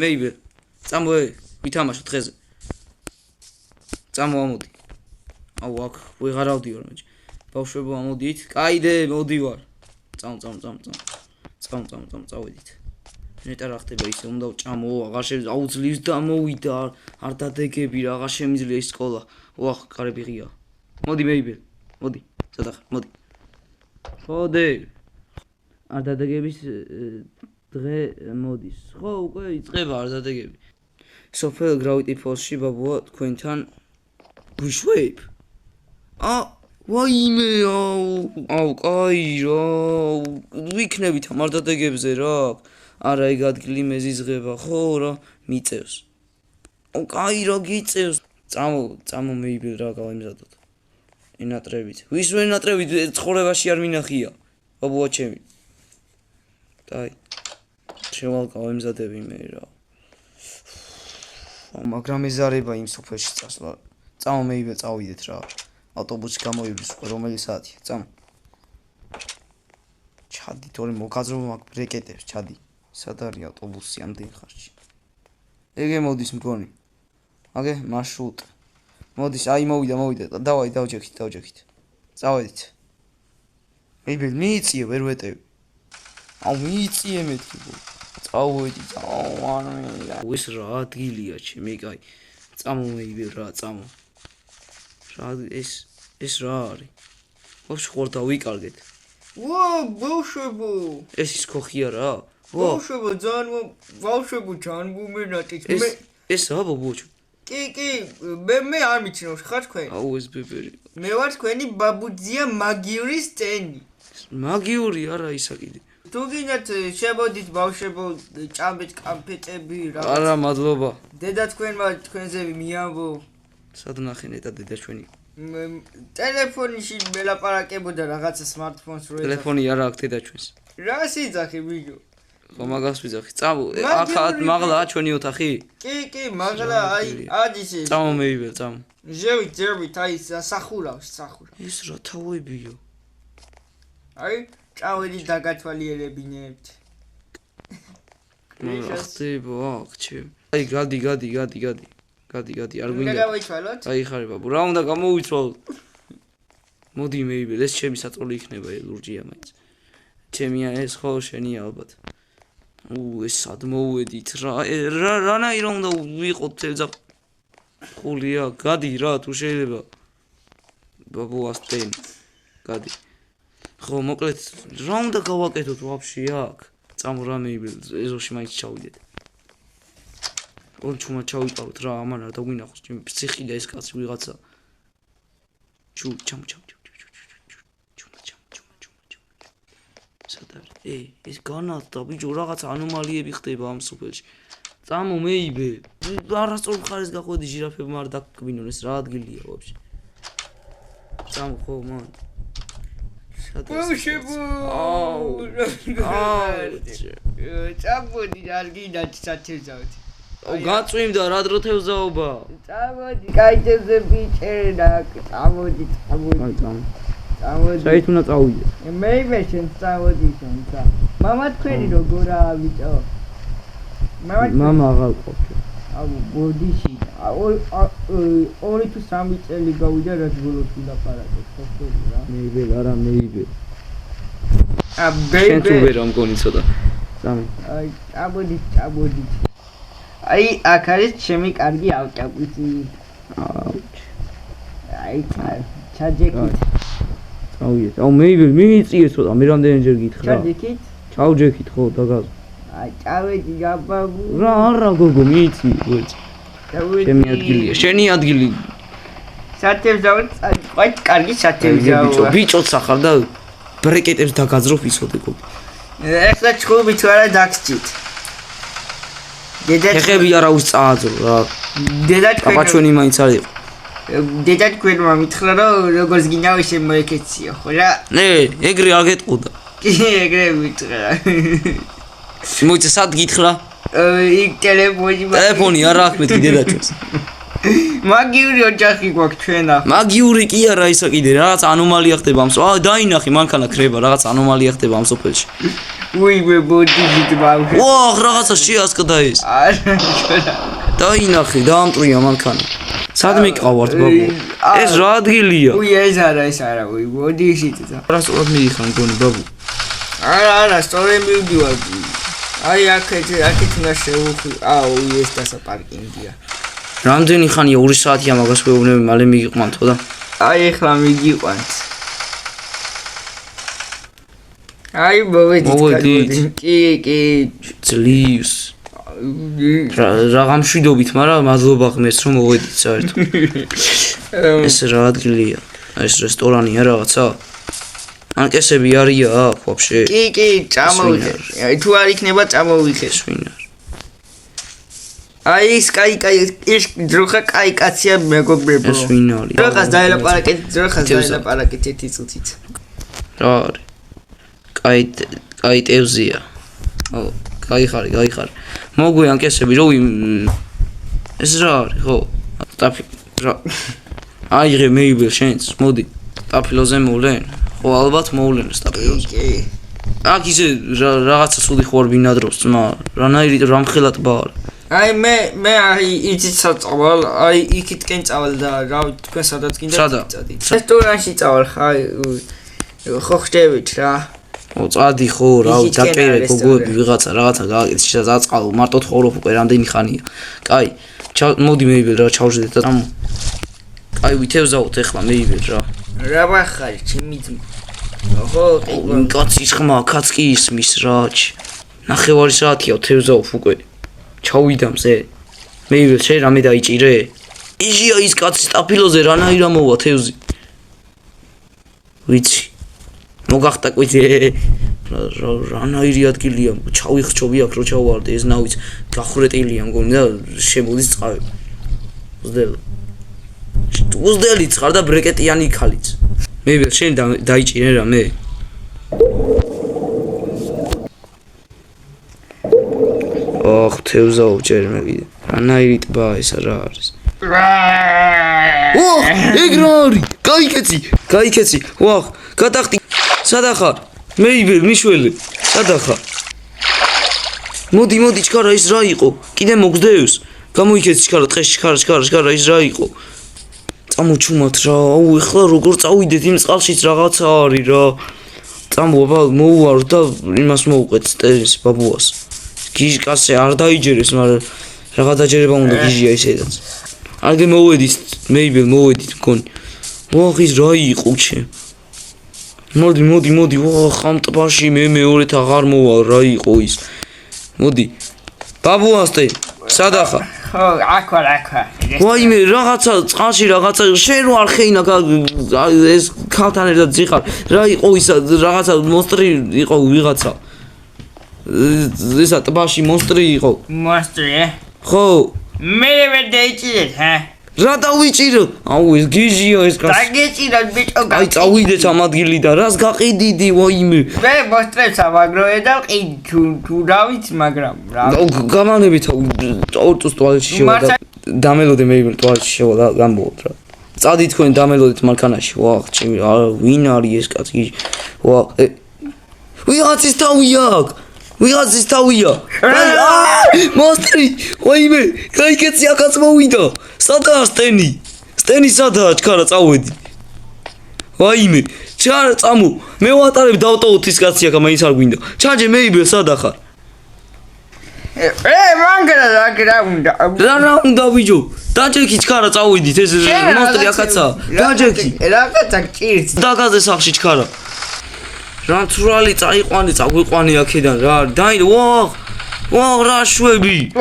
მეიბე წამო ვითამაშო დღეზე წამო ამოდი აუ აქ ვეღარავდიო რა ბავშვებო ამოდით კაიდე მოდივარ წავედით ნეტა რა ხდება ისე უნდა ვჭამო აღარ შემიძლია აუ ძლივს დამოვიდა არ დადეგები რა აღარ შემიძლია ის სკოლა ვახ კარები ღია მოდი მეიბე მოდი სადახ მოდი არ დადეგების დღე მოდის ხო უკვე იწყება არ დადეგები სოფელ გრავიტი ფოლსში ბაბუა თქვენთან ვიშვებ ვაიმე აუ კაი რა ვიქნებით ამ არ დადეგებზე რა არა ეგ ადგილი მეზიზღება ხო რა მიწევს აუ კაი რა გიწევს წამო მეიბილ რა გავიმზადოთ ენატრებით ვის ვენატრებით ცხოვრებაში არ მინახია ბაბუა ჩემი დაი შევალ გავიმზადები მე რა მაგრამ ეზარება იმ სოფელში წასვლა წამო მეიბილ წავიდეთ რა ავტობუსი გამოივლის რომელი საათია წამო ჩადი თორე მოგაძრობა მაგ ბრეკეტებს ჩადი სად არის ავტობუსი ამდენ ხარში ეგე მოდის მგონი აგე მარშრუტ მოდის აი მოვიდა დავაი დავჯექით წავედით მეიბილ მიიწიე ვერ ვეტევი აუ მიიწიე მეთქი წავედი ის რა ადგილია ჩემი კაი წამო მეიბილ რა წამო რა ეს რა არის ბავშვი ხوار დავიკარგეთ ბავშვებო ეს ის ქოხია რა ბავშვებო ბავშვებო ჯანმომენატეთ მე ეს რა ბაბუჩო კი მე არ მიჩნევ ხარ თქვენ აუ ეს ბებერი მე ვარ თქვენი ბაბუძია მაგიური სტენი მაგიური არა ისა კიდე თუ გინდათ შევოდით ბავშვებო ჭამეთ კამფეტები რა არა მადლობა დედა თქვენმა თქვენზე მიამბო სად ნახე ნეტა დედა ჩვენი ტელეფონში მელაპარაკებოდა რაღაცა სმარტფონს რო ტელეფონი არა აქვს დედა ჩვენს რა სიძახი ბიჭო ხო მაგას ვიძახი წამო ახლა მაღლა ჩვენი ოთახი კი მაღლა აი ადის წამო მეიბე წამო ზევით აი სახურავ ის რა თავებიო აი წავედი დაგათვალიერებინებთ რა ხდება აქ ჩემ აი გადი არ გვინდა გავიცვალოთ აი ხარი ბაბუ რა უნდა გამოვიცვალოთ მოდი მეიბე ეს ჩემი საწოლი იქნება ლურჯია მაინც ჩემია ეს ხო შენია ალბათ ეს სად მოვედით რანაირ უნდა ვიყოთ თელზა ხულია გადი რა თუ შეიძლება ბაბუ ასტენ გადი ხო მოკლედ რა უნდა გავაკეთოთ ვაფშე აქ წამო რა მეიბე ეზოში მაინც ჩავიდეთ ჩუმა ჩავიყავთ რა ამან არ დაგვინახოს ჩემი ფსიხი და ეს კაცი ვიღაცა ჩუმ სადარ ეს განათდა ბიჭო რაღაცა ანომალიები ხდება ამ სოფელში წამო მეიბე არასწორ მხარეს გახვედი ჟირაფებმა არ დაგკვინონ ეს რა ადგილია ვაფშე წამო ხო მან ბავშვებო წამოდი არ გინდათ სათევზავთ გაწვიმდა რა დრო თევზაობა წამოდი კაიტებზე ბიჭერდა წამოდი საით უნდა წავიდე მეიბე შენ წავედი შენცა მამა თქვენი როგორაა ბიჭო მამა აღარ ყოფი აუ ბოდიში ორი თუ სამი წელი გავიდა რაც ბოლოს ვილაპარაკეთ ხო რა მეიბე არა მეიბე შენ თუ ვერ ამგონი ცოტა წამო აი წამოდი აი აქ არის ჩემი კარგი ავტობუსი აი ჩაჯეკით წავიდეთ აუ მეიბე მიიწიე ცოტა მე რამდენჯერ გითხრა ჩავჯექით ხო დაგაზ აი წავედი გაბაბუ რა არა გოგო მიიწი ვეჭ ჩემი ადგილია შენი ადგილი სათევზავთ აი კარგი სათევზაო ბიჭოც ახარ და ბრეკეტებს დაგაძრობ ისოდე გოგო ეხლა ჩხუბი თუ არა დაგსჭით ეხები არავის წააძრო რა დედა ჩვენი მაინც არის დედა თქვენმა მითხრა რომ როგორც გინდა ისე მოეკეციო ხო რა ეგრე აგეტყოდა კი ეგრე მითხრა მოიცა სად გითხრა იქ ტელეფონი არა აქვს მეთქი დედა ჩვენს მაგიური ოჯახი გვაქვს ჩვენ ახლა მაგიური კი არა ისა კიდე რაღაც ანომალია ხდება ამ დაინახი მანქანა ქრება რაღაც ანომალია ხდება ამ სოფელში ვიღე ბოდიით ბავშვი. ვაჰ, რაღაცა შეასკდა ეს. არა. დაინახე, დაამტრია მანქანა. სად მიყავართ ბაბუ? ეს რა ადგილია? ეს არა, მოდი ისიც. რასწორად მიიხარ მგონი ბაბუ? არა, სწორედ მივდივარ. აი აქეთ უნდა შევუხვი. ეს დასაპარკინგია. რამდენი ხანია 2 საათია მაგას ვეუბნები, მალე მიგიყვანთო და. აი ეხლა მიგიყვანთ. აი მოვედით. კი. ძლივს. რა გამშვიდობით, მაგრამ მადლობა ღმერთს რომ მოვედით საერთოდ. ეს რა ადგილია? ეს რესტორანია რაღაცა? ანკესები არია აქ ვაფშე? კი, წამოვიდე. თუ არ იქნება წამოვიდე. სვინარ. აი ეს ის ძროხა კაი კაცია მეგობრებო. ეს ვინ არის? ძროხას დაელაპარაკეთ ერთი წუთით. რა არის? კაი ტევზია. გაიხარე. მოგვი ანკესები რო ეს რა არის, ხო? ტაფი რა. აიღე მეიბელ შენს, მოდი. ტაფილოზე მოვლენ. ხო, ალბათ მოვლენ სტაფილოზე. კი. აქ ისე რაღაცა სული ხوار ბინადრობს, ძმა. რანაირი რამხელა ტბა არის. აი მე აი იცით საწავალ, აი იქითკენ წავალ და რა თქვენ სადაც გინდა წადით. რესტორანში წავალ, ხაი ხო ხდებით რა. წადი ხო, რა დაპირე გოგოები ვიღაცა რაღაცა გააკეთე, დაწყალო, მარტო თხოვრო უკვე რამდენი ხანია. კაი, მოდი მეიბელ რა ჩავშდეთ და ამ. კაი, ვითევზავთ ეხლა მეიბელ რა. რა ვახარი, ჩემი ძმა. ხო, კაცის ხმა, კაც კი ისმის რაჩ. ნახევარი საათია თევზავ უკვე. ჩავიდა მზე. მეიბელ შენ რამე დაიჭირე? იშია ის კაცის ტაფილოზე რანაირა მოვა თევზი. ვიცი. მოგახტა კვიცი. რანაირი ადგილია. ჩავიხჩობი აქ რო ჩავვარდე ეს ნავიც გახვრეტილია მგონი და შემოდის წყავი. უზდელი ცხარ და ბრეკეტიანი ქალიც. მეიბელ შენ დაიჭირე რამე? ოხ, თევზაო ჯერ მე კიდე. რანაირი ტბა ეს რა არის? ოხ, ეგ რა არის? გაიქეცი. ვახ, გადახტი. სად ახარ? მეიბელ მიშველი. სად ახარ? მოდი ჩქარა ის რა იყო? კიდე მოგძდევს. გამოიქეცი ჩქარა, ტყეში ჩქარა ის რა იყო? წამოჩუმათ რა. ეხლა როგორ წავიდეთ იმ წყალშიც რაღაცა არის რა. წამოვა მოუვარ და იმას მოვუყეთ სტერის ბაბუას. გიჟი კაცე არ დაიჯერეს, მაგრამ რაღა დაჯერება უნდა გიჟია ისედაც. არგე მოვედით, მეიბელ მოვედით მგონი. ვახ ის რა იყო ჩემ? მოდი, ვახ ამ ტბაში მე მეორეთ აღარ მოვალ, რა იყო ის? მოდი. ბაბუასტე, სად ახარ? ხო, აქ ვარ. ვაიმე, რაღაცა წყალში რაღაცა შენ რო არ ხეინა ეს ქალთან ერთად ძიხარ. რა იყო ის რაღაცა მონსტრი იყო ვიღაცა. ისა ტბაში მონსტრი იყო. მონსტრი? ხო. მე ვერ დაიჭირეთ, ჰა? რა დავიჭირო? ეს გიჟია ეს კაცი. დაგეჭირა ბიჭო. აი წავიდეთ ამ ადგილიდან, რას გაყიდიდი ვაიმე. მე მოსტრებს ავაგროვე და ყიდი თუ დავით, მაგრამ რა. გამანებით ორწუს ტუალეტში შევა. დამელოდე მეიბელ ტუალეტში შევა და გამბოლოთ რა. წადი თქვენ დამელოდეთ მანქანაში. ვახ, ჩემი ვინ არის ეს კაცი? ვახ. ვიღაცის თავია. მონსტრი, ვაიმე, გაიქეცი აქაც მოვიდა. სადაა სტენი? სტენი სადაა, ჩქარა წავედი. ვაიმე, ჩქარა წამო. მე ვატარებ დავტოვოთ ის კაცი აქ მაინც არ გვინდა. ჩაჯე მეიბელ სად ახარ? მანგრა რა უნდა? რა უნდა ვიჯო? დაჯექი ჩქარა წავედით ეს მონსტრი აქაცა. დაჯექი. რაღაცა გჭირს. დაგაზე სახში ჩქარა. რა თრალი წაიყვანი აქედან რა დაი ვაჰ რა შვები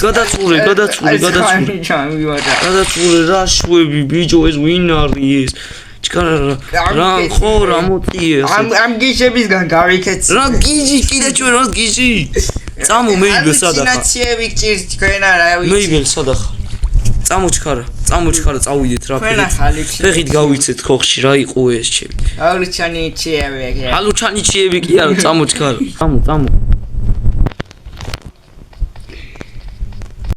გადაწურე რა შვები ბიჭო ეს ვინ არის ჩქარა რა ხო რა მოწიე ამ გიჟებისგან გავიქეცი რა გიჟი კიდე ჩვენ რა გიჟი წამო მეიბელ სადახარ ინაციები გჭირს თქვენ არა ვიცი მეიბელ სადახარ წამოჩქარა წავიდეთ რა ფეხით გავიცეთ ხოხში რა იყო ეს ჩემი ალუჩანიჩიები კი არა წამოჩქარა წამო